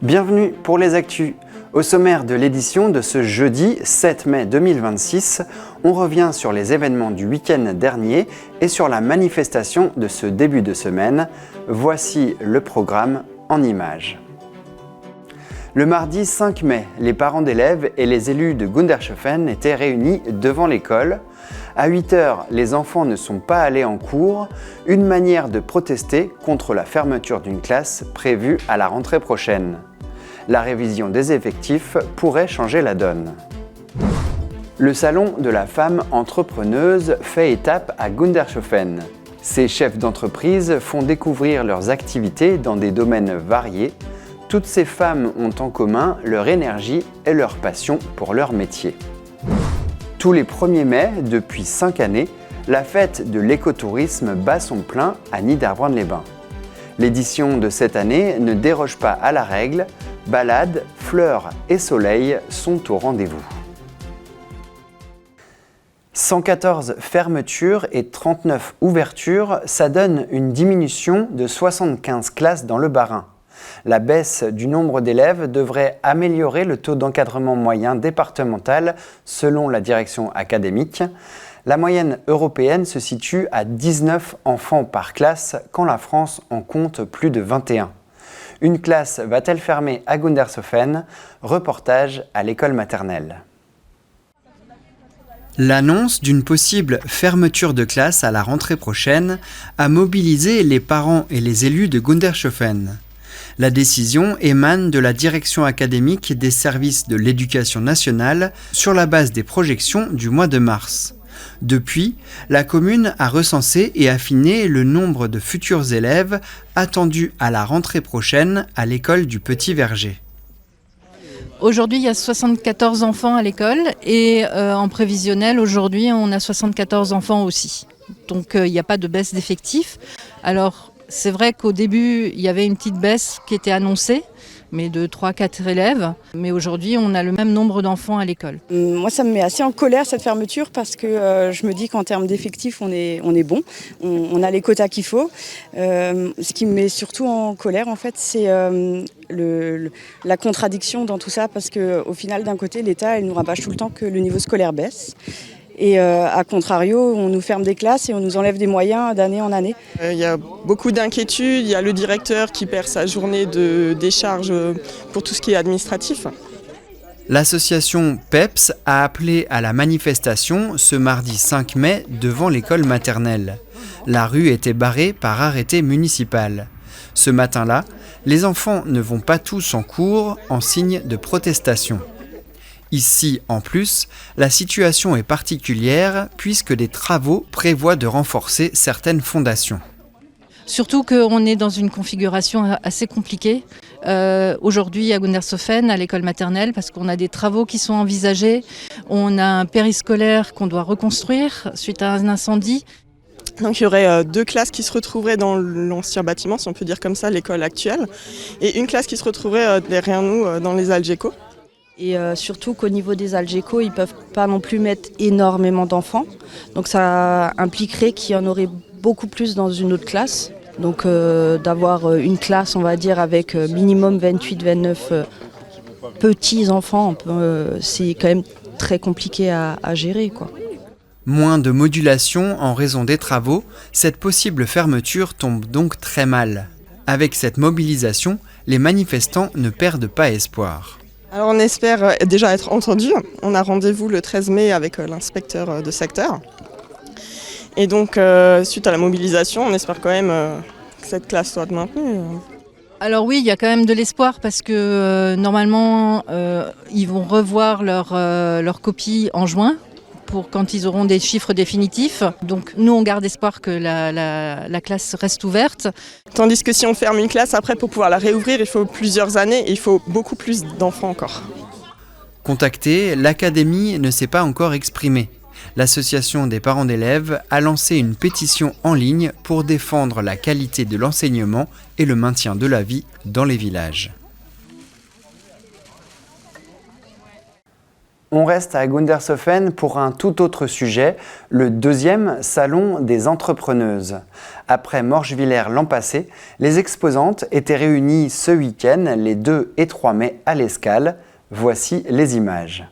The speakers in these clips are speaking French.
Bienvenue pour les actus. Au sommaire de l'édition de ce jeudi 7 mai 2026, on revient sur les événements du week-end dernier et sur la manifestation de ce début de semaine. Voici le programme en images. Le mardi 5 mai, les parents d'élèves et les élus de Gundershofen étaient réunis devant l'école. À 8 h, les enfants ne sont pas allés en cours, une manière de protester contre la fermeture d'une classe prévue à la rentrée prochaine. La révision des effectifs pourrait changer la donne. Le salon de la femme entrepreneuse fait étape à Gundershofen. Ces chefs d'entreprise font découvrir leurs activités dans des domaines variés. Toutes ces femmes ont en commun leur énergie et leur passion pour leur métier. Tous les 1er mai, depuis 5 années, la fête de l'écotourisme bat son plein à Niederbronn-les-Bains. L'édition de cette année ne déroge pas à la règle. Balades, fleurs et soleil sont au rendez-vous. 114 fermetures et 39 ouvertures, ça donne une diminution de 75 classes dans le Bas-Rhin. La baisse du nombre d'élèves devrait améliorer le taux d'encadrement moyen départemental selon la direction académique. La moyenne européenne se situe à 19 enfants par classe quand la France en compte plus de 21. Une classe va-t-elle fermer à Gundershofen? Reportage à l'école maternelle. L'annonce d'une possible fermeture de classe à la rentrée prochaine a mobilisé les parents et les élus de Gundershofen. La décision émane de la direction académique des services de l'éducation nationale sur la base des projections du mois de mars. Depuis, la commune a recensé et affiné le nombre de futurs élèves attendus à la rentrée prochaine à l'école du Petit Verger. Aujourd'hui, il y a 74 enfants à l'école et en prévisionnel, aujourd'hui, on a 74 enfants aussi. Donc, il n'y a pas de baisse d'effectifs. Alors, c'est vrai qu'au début, il y avait une petite baisse qui était annoncée, mais de 3-4 élèves. Mais aujourd'hui, on a le même nombre d'enfants à l'école. Moi, ça me met assez en colère cette fermeture parce que je me dis qu'en termes d'effectifs, on est bon. On a les quotas qu'il faut. Ce qui me met surtout en colère, en fait, c'est la contradiction dans tout ça parce qu'au final, d'un côté, l'État il nous rabâche tout le temps que le niveau scolaire baisse. Et à contrario, on nous ferme des classes et on nous enlève des moyens d'année en année. Il y a beaucoup d'inquiétudes, il y a le directeur qui perd sa journée de décharge pour tout ce qui est administratif. L'association PEPS a appelé à la manifestation ce mardi 5 mai devant l'école maternelle. La rue était barrée par arrêté municipal. Ce matin-là, les enfants ne vont pas tous en cours en signe de protestation. Ici, en plus, la situation est particulière puisque des travaux prévoient de renforcer certaines fondations. Surtout qu'on est dans une configuration assez compliquée. Aujourd'hui à Gundershofen, à l'école maternelle, parce qu'on a des travaux qui sont envisagés. On a un périscolaire qu'on doit reconstruire suite à un incendie. Donc il y aurait 2 classes qui se retrouveraient dans l'ancien bâtiment, si on peut dire comme ça, l'école actuelle, et une classe qui se retrouverait derrière nous dans les Algeco. Et surtout qu'au niveau des Algeco, ils ne peuvent pas non plus mettre énormément d'enfants. Donc ça impliquerait qu'il y en aurait beaucoup plus dans une autre classe. Donc d'avoir une classe, on va dire, avec minimum 28-29 petits enfants, c'est quand même très compliqué à gérer, quoi. Moins de modulation en raison des travaux, cette possible fermeture tombe donc très mal. Avec cette mobilisation, les manifestants ne perdent pas espoir. Alors on espère déjà être entendus. On a rendez-vous le 13 mai avec l'inspecteur de secteur. Et donc suite à la mobilisation, on espère quand même que cette classe soit maintenue. Alors oui, il y a quand même de l'espoir parce que normalement, ils vont revoir leur copie en juin pour quand ils auront des chiffres définitifs. Donc nous, on garde espoir que la classe reste ouverte. Tandis que si on ferme une classe, après, pour pouvoir la réouvrir, il faut plusieurs années et il faut beaucoup plus d'enfants encore. Contactée, l'académie ne s'est pas encore exprimée. L'association des parents d'élèves a lancé une pétition en ligne pour défendre la qualité de l'enseignement et le maintien de la vie dans les villages. On reste à Gundershofen pour un tout autre sujet, le deuxième salon des entrepreneuses. Après Morgewiller l'an passé, les exposantes étaient réunies ce week-end, les 2 et 3 mai à l'Escale. Voici les images.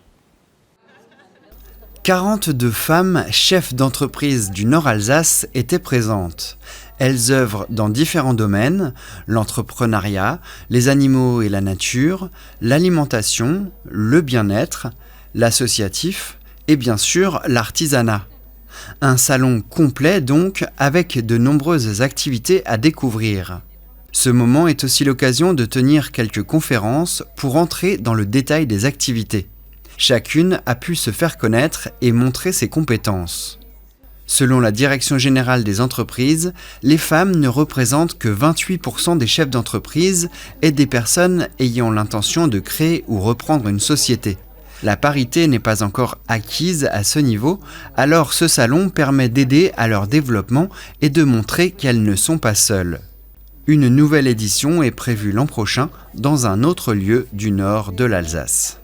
42 femmes chefs d'entreprise du Nord-Alsace étaient présentes. Elles œuvrent dans différents domaines, l'entrepreneuriat, les animaux et la nature, l'alimentation, le bien-être, l'associatif et bien sûr l'artisanat. Un salon complet donc avec de nombreuses activités à découvrir. Ce moment est aussi l'occasion de tenir quelques conférences pour entrer dans le détail des activités. Chacune a pu se faire connaître et montrer ses compétences. Selon la Direction générale des entreprises, les femmes ne représentent que 28% des chefs d'entreprise et des personnes ayant l'intention de créer ou reprendre une société. La parité n'est pas encore acquise à ce niveau, alors ce salon permet d'aider à leur développement et de montrer qu'elles ne sont pas seules. Une nouvelle édition est prévue l'an prochain dans un autre lieu du nord de l'Alsace.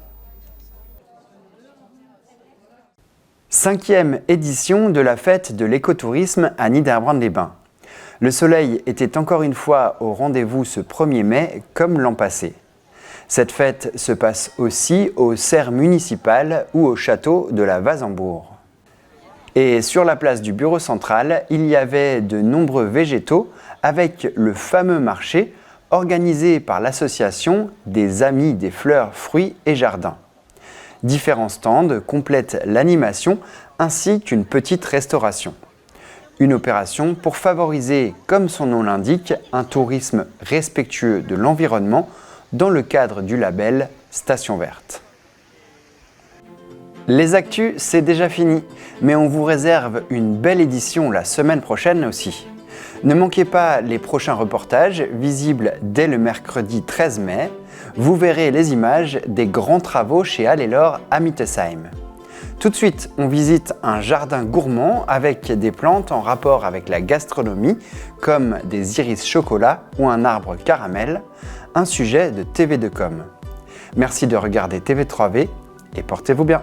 5e édition de la fête de l'écotourisme à Niederbrandt-les-Bains. Le soleil était encore une fois au rendez-vous ce 1er mai comme l'an passé. Cette fête se passe aussi au cerf municipal ou au château de la Wasembourg. Et sur la place du bureau central, il y avait de nombreux végétaux avec le fameux marché organisé par l'association des Amis des Fleurs, Fruits et Jardins. Différents stands complètent l'animation ainsi qu'une petite restauration. Une opération pour favoriser, comme son nom l'indique, un tourisme respectueux de l'environnement dans le cadre du label Station Verte. Les actus, c'est déjà fini, mais on vous réserve une belle édition la semaine prochaine aussi. Ne manquez pas les prochains reportages, visibles dès le mercredi 13 mai. Vous verrez les images des grands travaux chez Allelor à Mittesheim. Tout de suite, on visite un jardin gourmand avec des plantes en rapport avec la gastronomie, comme des iris chocolat ou un arbre caramel, un sujet de TV2Com. Merci de regarder TV3V et portez-vous bien.